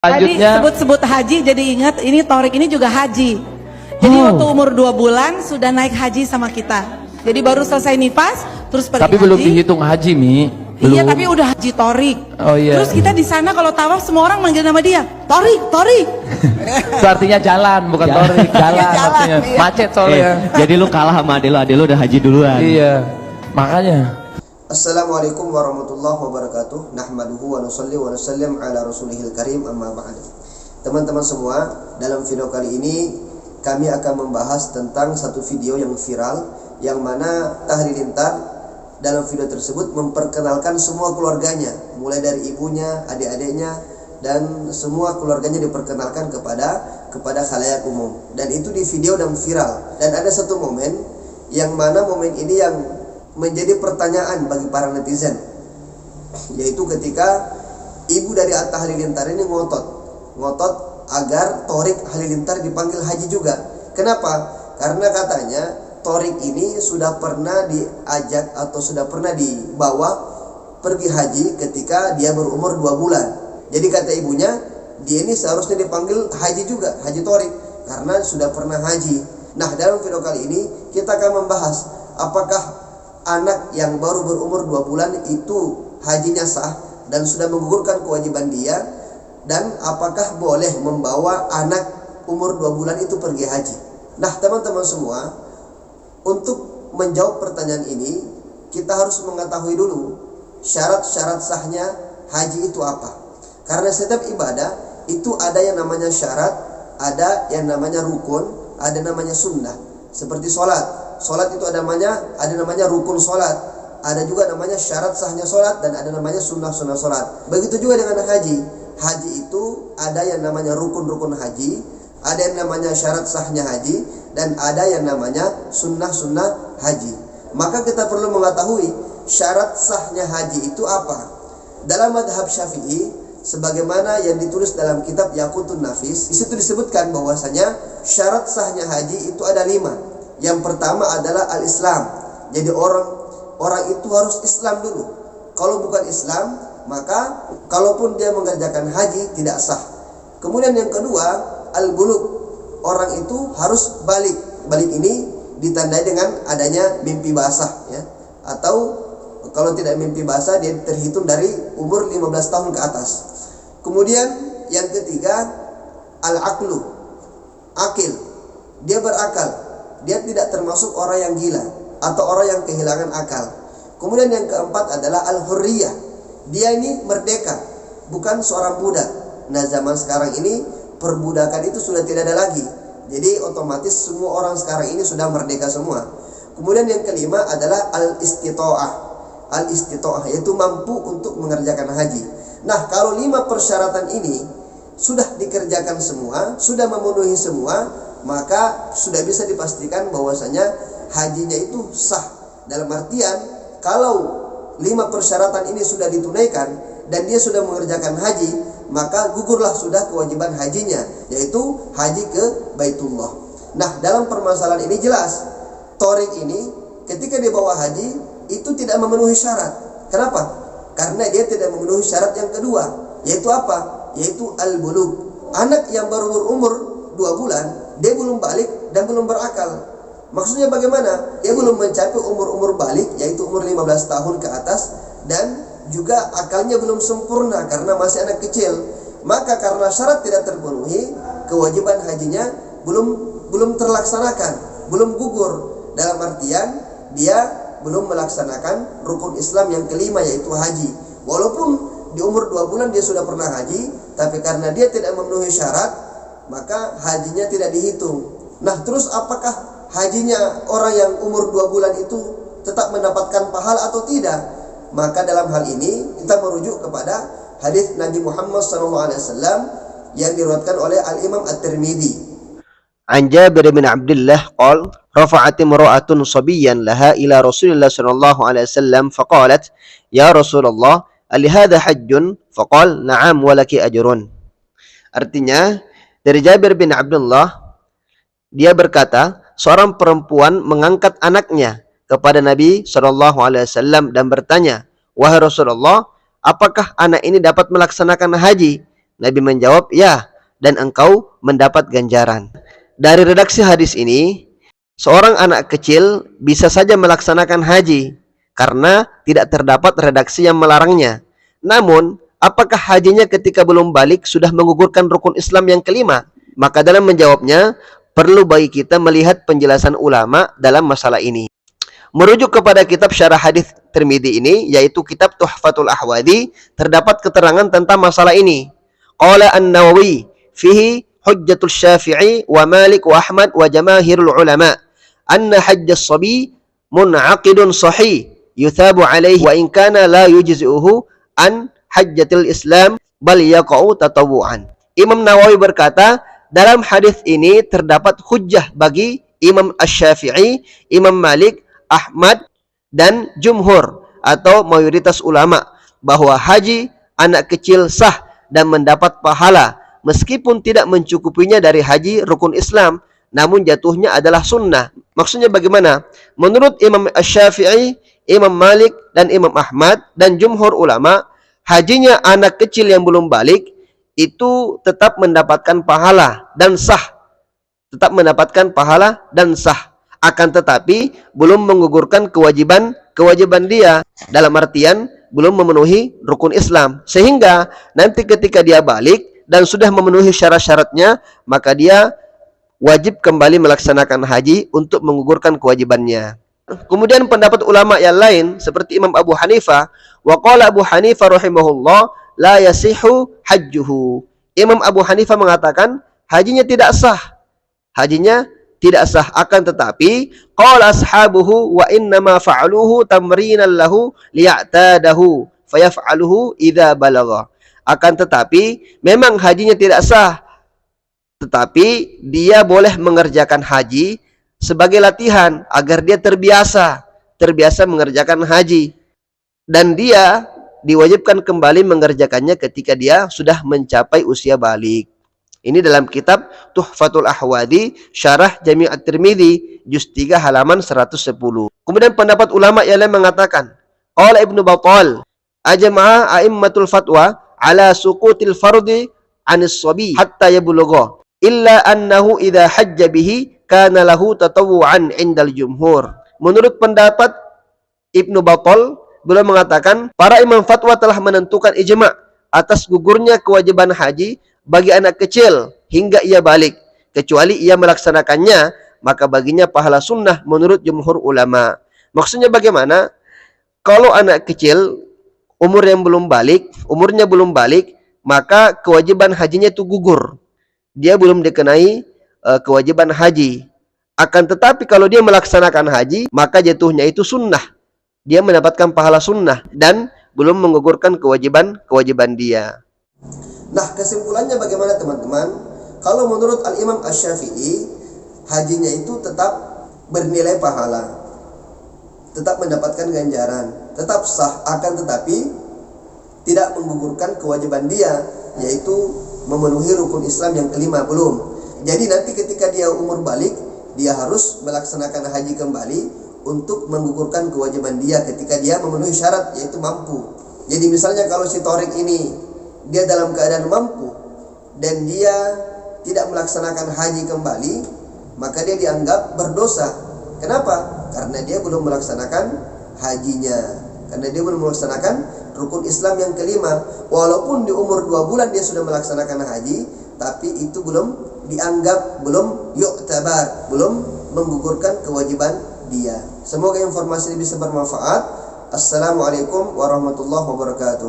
Tadi Selanjutnya, sebut-sebut haji jadi ingat ini Torik ini juga haji. Jadi waktu umur 2 bulan sudah naik haji sama kita. Jadi baru selesai nifas terus pergi tapi haji. belum dihitung haji, Mi. Iya, Belum. tapi udah haji Torik. Oh iya. Terus kita di sana kalau tawaf semua orang manggil nama dia Torik, Torik. Itu artinya jalan, bukan torik. Jalan, Jalan, artinya. iya. Macet soalnya. Jadi lu kalah sama ade lu udah haji duluan. Iya. Makanya. Assalamualaikum warahmatullahi wabarakatuh. Nahmaduhu wa nusalli wa nusallim ala rasulihil karim, amma ba'd. Teman-teman semua, dalam video kali ini kami akan membahas tentang satu video yang viral, yang mana Tahlilintar dalam video tersebut memperkenalkan semua keluarganya, mulai dari ibunya, adik-adiknya, dan semua keluarganya diperkenalkan kepada khalayak umum. Dan itu di video dan viral. Dan ada satu momen yang mana momen ini yang menjadi pertanyaan bagi para netizen, yaitu ketika ibu dari Atta Halilintar ini ngotot agar Torik Halilintar dipanggil haji juga. Kenapa? Karena katanya Torik ini sudah pernah diajak atau sudah pernah dibawa pergi haji ketika dia berumur 2 bulan. Jadi kata ibunya, dia ini seharusnya dipanggil haji juga, haji Torik, karena sudah pernah haji. Nah, dalam video kali ini kita akan membahas apakah anak yang baru berumur 2 bulan itu hajinya sah dan sudah menggugurkan kewajiban dia, dan apakah boleh membawa anak umur 2 bulan itu pergi haji. Nah, teman-teman semua, untuk menjawab pertanyaan ini kita harus mengetahui dulu syarat-syarat sahnya haji itu apa. Karena setiap ibadah itu ada yang namanya syarat, ada yang namanya rukun, ada namanya sunnah. Seperti sholat. Sholat itu ada namanya rukun sholat, ada juga namanya syarat sahnya sholat, dan ada namanya sunnah-sunnah sholat. Begitu juga dengan haji. Haji itu ada yang namanya rukun-rukun haji, ada yang namanya syarat sahnya haji, dan ada yang namanya sunnah-sunnah haji. Maka kita perlu mengetahui syarat sahnya haji itu apa. Dalam madhab Syafi'i, sebagaimana yang ditulis dalam kitab Yaqutun Nafis, disitu disebutkan bahwasanya syarat sahnya haji itu ada 5. Yang pertama adalah al-Islam. Jadi orang itu harus Islam dulu. Kalau bukan Islam, maka kalaupun dia mengerjakan haji tidak sah. Kemudian yang kedua, al-bulugh. Orang itu harus balik. Balik ini ditandai dengan adanya mimpi basah, ya. Atau kalau tidak mimpi basah, dia terhitung dari umur 15 tahun ke atas. Kemudian yang ketiga, al-aqlu. Akil. Dia berakal. Dia tidak termasuk orang yang gila atau orang yang kehilangan akal. Kemudian yang keempat adalah al-hurriyah. Dia ini merdeka, bukan seorang budak. Nah, zaman sekarang ini perbudakan itu sudah tidak ada lagi. Jadi otomatis semua orang sekarang ini sudah merdeka semua. Kemudian yang kelima adalah al-istita'ah. Al-istita'ah yaitu mampu untuk mengerjakan haji. Nah, kalau 5 persyaratan ini sudah dikerjakan semua, sudah memenuhi semua, maka sudah bisa dipastikan bahwasanya hajinya itu sah. Dalam artian, kalau 5 persyaratan ini sudah ditunaikan dan dia sudah mengerjakan haji, maka gugurlah sudah kewajiban hajinya, yaitu haji ke Baitullah. Nah, dalam permasalahan ini jelas, Torik ini ketika dibawa haji itu tidak memenuhi syarat. Kenapa? Karena dia tidak memenuhi syarat yang kedua, yaitu apa? Yaitu al-bulugh. Anak yang baru berumur 2 bulan, dia belum balik dan belum berakal. Maksudnya bagaimana? Dia belum mencapai umur balik, yaitu umur 15 tahun ke atas, dan juga akalnya belum sempurna karena masih anak kecil. Maka karena syarat tidak terpenuhi, kewajiban hajinya belum terlaksanakan, belum gugur. Dalam artian dia belum melaksanakan rukun Islam yang kelima, yaitu haji. Walaupun di umur 2 bulan dia sudah pernah haji, tapi karena dia tidak memenuhi syarat, maka hajinya tidak dihitung. Nah, terus apakah hajinya orang yang umur 2 bulan itu tetap mendapatkan pahala atau tidak? Maka dalam hal ini kita merujuk kepada hadis Nabi Muhammad SAW yang diriwayatkan oleh Al-Imam At-Tirmidzi. An Jabir bin Abdullah qala rafa'at imra'atun sabiyyan laha ila Rasulillah sallallahu alaihi wasallam faqalat ya Rasulullah ali hadha hajjun faqala na'am wa laki ajrun. Artinya, dari Jabir bin Abdullah, dia berkata, seorang perempuan mengangkat anaknya kepada Nabi SAW dan bertanya, wahai Rasulullah, apakah anak ini dapat melaksanakan haji? Nabi menjawab, ya, dan engkau mendapat ganjaran. Dari redaksi hadis ini, seorang anak kecil bisa saja melaksanakan haji karena tidak terdapat redaksi yang melarangnya. Namun, apakah hajinya ketika belum balik sudah menggugurkan rukun Islam yang kelima? Maka dalam menjawabnya, perlu bagi kita melihat penjelasan ulama dalam masalah ini. Merujuk kepada kitab syarah hadis Tirmidzi ini, yaitu kitab Tuhfatul Ahwadi, terdapat keterangan tentang masalah ini. Qala An-Nawawi fihi hujjatul Syafi'i wa Malik wa Ahmad wa jamaahirul ulama anna hajjas sabi mun'aqidun sahih yuthabu alaihi wa in kana la yujzi'uhu an hajjatil Islam bal yaqa'u tatawu'an. Imam Nawawi berkata, dalam hadis ini terdapat hujjah bagi Imam Asy-Syafi'i, Imam Malik, Ahmad, dan jumhur atau mayoritas ulama bahwa haji anak kecil sah dan mendapat pahala meskipun tidak mencukupinya dari haji rukun Islam, namun jatuhnya adalah sunnah. Maksudnya bagaimana? Menurut Imam Asy-Syafi'i, Imam Malik, dan Imam Ahmad, dan jumhur ulama, hajinya anak kecil yang belum balik itu tetap mendapatkan pahala dan sah. Tetap mendapatkan pahala dan sah. Akan tetapi belum menggugurkan kewajiban dia, dalam artian belum memenuhi rukun Islam. Sehingga nanti ketika dia balik dan sudah memenuhi syarat-syaratnya, maka dia wajib kembali melaksanakan haji untuk menggugurkan kewajibannya. Kemudian pendapat ulama yang lain seperti Imam Abu Hanifah, wa qala Abu Hanifah rahimahullah la yasihu hajjuhu. Imam Abu Hanifah mengatakan hajinya tidak sah. Hajinya tidak sah, akan tetapi qala ashabuhu wa innama fa'aluhu tamrinan lahu liya'tadahu fayaf'aluhu idza balagha. Akan tetapi memang hajinya tidak sah, tetapi dia boleh mengerjakan haji sebagai latihan agar dia terbiasa mengerjakan haji, dan dia diwajibkan kembali mengerjakannya ketika dia sudah mencapai usia balik. Ini dalam kitab Tuhfatul Ahwadi, Syarah Jami' At-Tirmidzi, juz 3 halaman 110. Kemudian pendapat ulama yang lain mengatakan, qala Ibnu Battal, ajma'a a'immatul fatwa ala suqutil fardi 'anis shabi hatta yablugha, illa annahu idza hajja bihi kana lahu tatawwu'an 'indal jumhur. Menurut pendapat Ibnu Battal, beliau mengatakan para imam fatwa telah menentukan ijma' atas gugurnya kewajiban haji bagi anak kecil hingga ia balik, kecuali ia melaksanakannya, maka baginya pahala sunnah menurut jumhur ulama. Maksudnya bagaimana? Kalau anak kecil umurnya belum balik, maka kewajiban hajinya itu gugur. Dia belum dikenai kewajiban haji. Akan tetapi kalau dia melaksanakan haji, maka jatuhnya itu sunnah. Dia mendapatkan pahala sunnah dan belum menggugurkan kewajiban dia. Nah, kesimpulannya bagaimana teman-teman? Kalau menurut Al-Imam Asy-Syafi'i, hajinya itu tetap bernilai pahala, tetap mendapatkan ganjaran, tetap sah, akan tetapi tidak menggugurkan kewajiban dia, yaitu memenuhi rukun Islam yang kelima, belum. Jadi nanti ketika dia umur balik, dia harus melaksanakan haji kembali untuk menggugurkan kewajiban dia ketika dia memenuhi syarat, yaitu mampu. Jadi misalnya kalau si Torik ini dia dalam keadaan mampu dan dia tidak melaksanakan haji kembali, maka dia dianggap berdosa. Kenapa? Karena dia belum melaksanakan hajinya, karena dia belum melaksanakan rukun Islam yang kelima. Walaupun di umur 2 bulan dia sudah melaksanakan haji, tapi itu belum dianggap, belum yu'tabar, belum menggugurkan kewajiban dia. Semoga informasi ini bisa bermanfaat. Assalamualaikum warahmatullahi wabarakatuh.